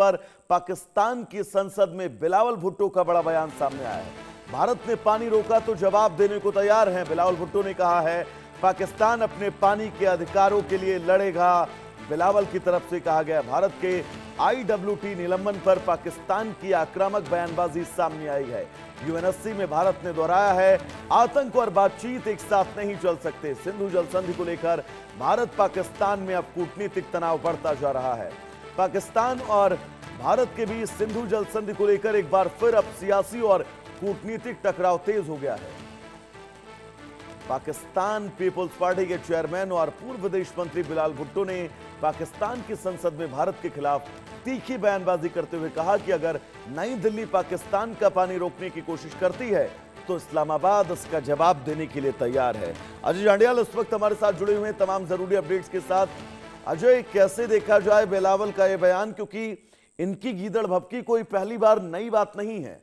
पर पाकिस्तान की संसद में बिलावल भुट्टो का बड़ा बयान सामने आया है। भारत ने पानी रोका तो जवाब देने को तैयार है। बिलावल भुट्टो ने कहा है पाकिस्तान अपने पानी के अधिकारों के लिए लड़ेगा। बिलावल की तरफ से कहा गया भारत के IWT निलंबन पर पाकिस्तान की आक्रामक बयानबाजी सामने आई है। यूएनएससी में भारत ने दोहराया है आतंक और बातचीत एक साथ नहीं चल सकते। सिंधु जल संधि को लेकर भारत पाकिस्तान में अब कूटनीतिक तनाव बढ़ता जा रहा है। पाकिस्तान और भारत के बीच सिंधु जल संधि को लेकर एक बार फिर अब सियासी और कूटनीतिक टकराव तेज हो गया है। पाकिस्तान पीपुल्स पार्टी के चेयरमैन और पूर्व विदेश मंत्री बिलावल भुट्टो ने पाकिस्तान की संसद में भारत के खिलाफ तीखी बयानबाजी करते हुए कहा कि अगर नई दिल्ली पाकिस्तान का पानी रोकने की कोशिश करती है तो इस्लामाबाद उसका जवाब देने के लिए तैयार है। अजय जांडियाल इस वक्त हमारे साथ जुड़े हुए हैं तमाम जरूरी अपडेट्स के साथ। अजय, कैसे देखा जाए बिलावल का यह बयान, क्योंकि इनकी गीदड़ भभकी कोई पहली बार नई बात नहीं है।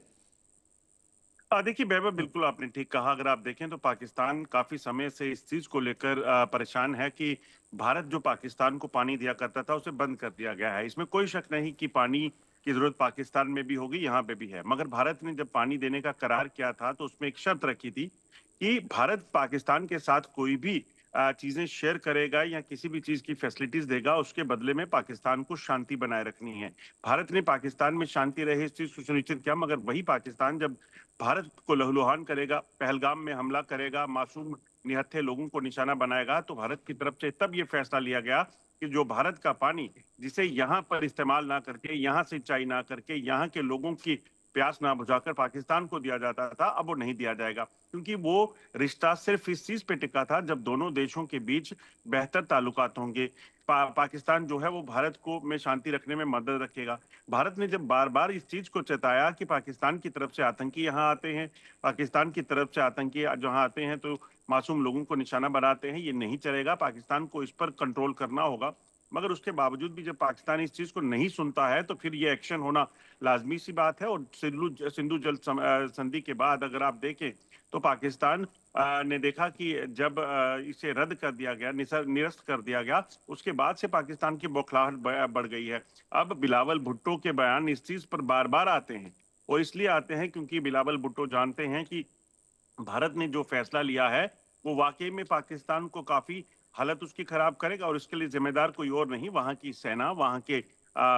देखिए वैभव, बिल्कुल आपने ठीक कहा। अगर आप देखें तो पाकिस्तान काफी समय से इस चीज को लेकर परेशान है कि भारत जो पाकिस्तान को पानी दिया करता था उसे बंद कर दिया गया है। इसमें कोई शक नहीं कि पानी की जरूरत पाकिस्तान में भी होगी, यहाँ पे भी है। मगर भारत ने जब पानी देने का करार किया था तो उसमें एक शर्त रखी थी कि भारत पाकिस्तान के साथ कोई भी चीजें शेयर करेगा या किसी भी चीज की फैसिलिटीज देगा, उसके बदले में पाकिस्तान को शांति बनाए रखनी है। भारत ने पाकिस्तान में शांति रहे इस चीज को सुनिश्चित किया, मगर वही पाकिस्तान जब भारत को लहूलुहान करेगा, पहलगाम में हमला करेगा, मासूम निहत्थे लोगों को निशाना बनाएगा, तो भारत की तरफ से तब ये फैसला लिया गया कि जो भारत का पानी जिसे यहाँ पर इस्तेमाल ना करके, यहाँ सिंचाई ना करके, यहाँ के लोगों की प्यास ना बुझाकर पाकिस्तान को दिया जाता था, अब वो नहीं दिया जाएगा। क्योंकि वो रिश्ता सिर्फ इस चीज पे टिका था जब दोनों देशों के बीच बेहतर ताल्लुकात होंगे। पाकिस्तान जो है वो भारत को में शांति रखने में मदद रखेगा। भारत ने जब बार बार इस चीज को चेताया कि पाकिस्तान की तरफ से आतंकी यहाँ आते हैं, पाकिस्तान की तरफ से आतंकी जहाँ आते हैं तो मासूम लोगों को निशाना बनाते हैं, ये नहीं चलेगा, पाकिस्तान को इस पर कंट्रोल करना होगा। मगर उसके बावजूद भी जब पाकिस्तान इस चीज को नहीं सुनता है तो फिर ये एक्शन होना लाजमी सी बात है। और सिंधु जल संधि के बाद अगर आप देखें तो पाकिस्तान ने देखा कि जब इसे रद्द कर दिया गया, निरस्त कर दिया गया, उसके बाद से पाकिस्तान की बौखलाहट बढ़ गई है। अब बिलावल भुट्टो के बयान इस चीज पर बार बार आते हैं, और इसलिए आते हैं क्योंकि बिलावल भुट्टो जानते हैं कि भारत ने जो फैसला लिया है वो वाकई में पाकिस्तान को काफी हालत उसकी खराब करेगा, और इसके लिए जिम्मेदार कोई और नहीं, वहां की सेना, वहां के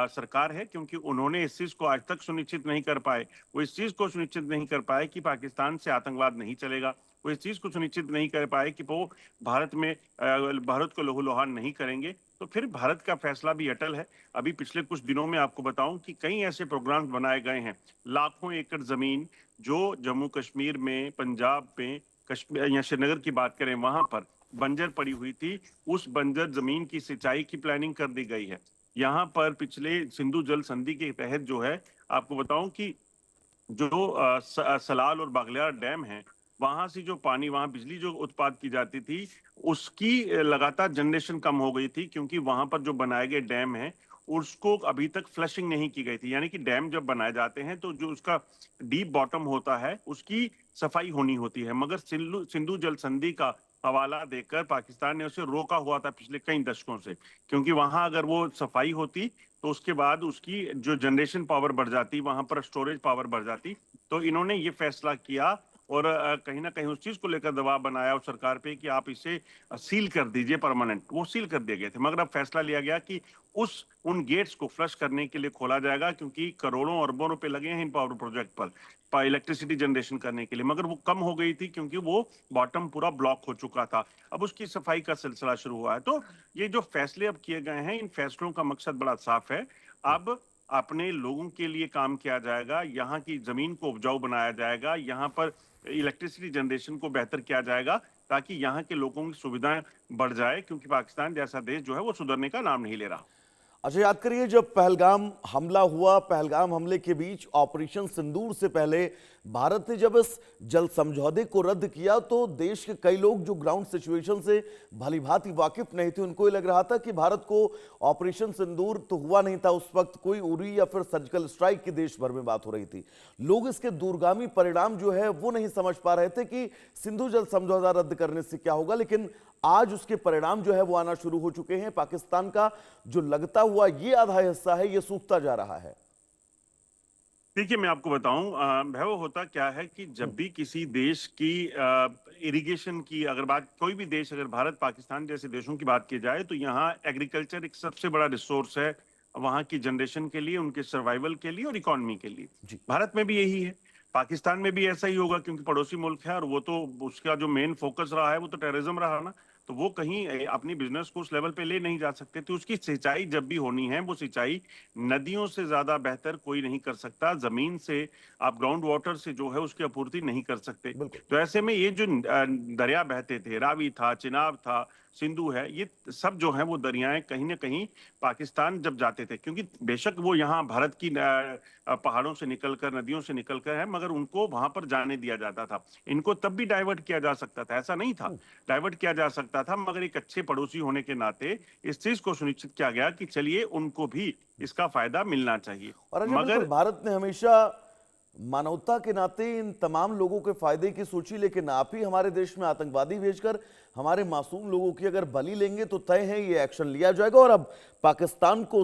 सरकार है। क्योंकि उन्होंने इस चीज को आज तक सुनिश्चित नहीं कर पाए। वो इस चीज को सुनिश्चित नहीं कर पाए कि पाकिस्तान से आतंकवाद नहीं चलेगा। वो इस चीज को सुनिश्चित नहीं कर पाए कि वो भारत को लहूलुहान नहीं करेंगे। तो फिर भारत का फैसला भी अटल है। अभी पिछले कुछ दिनों में आपको बताऊं कि कई ऐसे प्रोग्राम्स बनाए गए हैं। लाखों एकड़ जमीन जो जम्मू कश्मीर में, पंजाब में, कश्मीर या श्रीनगर की बात करें, वहां पर बंजर पड़ी हुई थी, उस बंजर जमीन की सिंचाई की प्लानिंग कर दी गई है। यहाँ पर पिछले सिंधु जल संधि के तहत जो है, आपको बताऊं कि जो सलाल और बागलियार डैम है, वहां से जो पानी, वहां बिजली जो उत्पाद की जाती थी, उसकी लगातार जनरेशन कम हो गई थी, क्योंकि वहां पर जो बनाए गए डैम है उसको अभी तक फ्लशिंग नहीं की गई थी। यानी कि डैम जब बनाए जाते हैं तो जो उसका डीप बॉटम होता है उसकी सफाई होनी होती है। मगर सिंधु जल संधि का हवाला देकर पाकिस्तान ने उसे रोका हुआ था पिछले कई दशकों से, क्योंकि वहां अगर वो सफाई होती तो उसके बाद उसकी जो जनरेशन पावर बढ़ जाती, वहां पर स्टोरेज पावर बढ़ जाती। तो इन्होंने ये फैसला किया और कहीं ना कहीं उस चीज को लेकर दबाव बनाया उस सरकार पे कि आप इसे सील कर दीजिए परमानेंट। वो सील कर दिए गए थे, मगर अब फैसला लिया गया कि उन गेट्स को फ्लश करने के लिए खोला जाएगा, क्योंकि करोड़ों अरबों रुपए लगे हैं इन पावर प्रोजेक्ट पर इलेक्ट्रिसिटी जनरेशन करने के लिए। मगर वो कम हो गई थी क्योंकि वो बॉटम पूरा ब्लॉक हो चुका था। अब उसकी सफाई का सिलसिला शुरू हुआ है। तो ये जो फैसले अब किए गए हैं, इन फैसलों का मकसद बड़ा साफ है। अब अपने लोगों के लिए काम किया जाएगा, यहाँ की जमीन को उपजाऊ बनाया जाएगा, यहाँ पर इलेक्ट्रिसिटी जनरेशन को बेहतर किया जाएगा, ताकि यहाँ के लोगों की सुविधाएं बढ़ जाए, क्योंकि पाकिस्तान जैसा देश जो है वो सुधरने का नाम नहीं ले रहा। अच्छा, याद करिए जब पहलगाम हमला हुआ, पहलगाम हमले के बीच ऑपरेशन सिंदूर से पहले भारत ने जब इस जल समझौते को रद्द किया तो देश के कई लोग जो ग्राउंड सिचुएशन से भली भांति वाकिफ नहीं थे, उनको ये लग रहा था कि भारत को ऑपरेशन सिंदूर तो हुआ नहीं था उस वक्त, कोई उरी या फिर सर्जिकल स्ट्राइक की देश भर में बात हो रही थी। लोग इसके दूरगामी परिणाम जो है वो नहीं समझ पा रहे थे कि सिंधु जल समझौता रद्द करने से क्या होगा। लेकिन आज उसके परिणाम जो है वो आना शुरू हो चुके हैं। पाकिस्तान का जो लगता हुआ ये आधा हिस्सा है ये सूखता जा रहा है। देखिए, मैं आपको बताऊं, भैरव, होता क्या है कि जब भी किसी देश की इरिगेशन की अगर बात, कोई भी देश, अगर भारत पाकिस्तान जैसे देशों की बात की जाए, तो यहाँ एग्रीकल्चर एक सबसे बड़ा रिसोर्स है वहाँ की जनरेशन के लिए, उनके सर्वाइवल के लिए और इकोनॉमी के लिए। जी भारत में भी यही है, पाकिस्तान में भी ऐसा ही होगा, क्योंकि पड़ोसी मुल्क है और वो तो उसका जो मेन फोकस रहा है वो तो टेररिज्म रहा ना। तो वो कहीं अपनी बिजनेस को उस लेवल पे ले नहीं जा सकते। तो उसकी सिंचाई जब भी होनी है, वो सिंचाई नदियों से ज्यादा बेहतर कोई नहीं कर सकता। जमीन से आप ग्राउंड वाटर से जो है उसकी आपूर्ति नहीं कर सकते। बिल्कुल। तो ऐसे में ये जो दरिया बहते थे, रावी था, चिनाब था, सिंधु है, ये सब जो है वो दरियाएं कहीं ना कहीं पाकिस्तान जब जाते थे, क्योंकि बेशक वो यहाँ भारत की पहाड़ों से निकलकर, नदियों से निकलकर है, मगर उनको वहां पर जाने दिया जाता था। इनको तब भी डाइवर्ट किया जा सकता था, ऐसा नहीं था, डाइवर्ट किया जा सकता था, मगर एक अच्छे पड़ोसी होने के नाते इस चीज को सुनिश्चित किया गया कि चलिए उनको भी इसका फायदा मिलना चाहिए। और अजय बिल्कुल, मगर भारत ने हमेशा मानवता के नाते इन तमाम लोगों के फायदे की सोची, लेकिन आप ही हमारे देश में आतंकवादी भेजकर हमारे मासूम लोगों की अगर बलि लेंगे तो तय है ये एक्शन लिया जाएगा। और अब पाकिस्तान को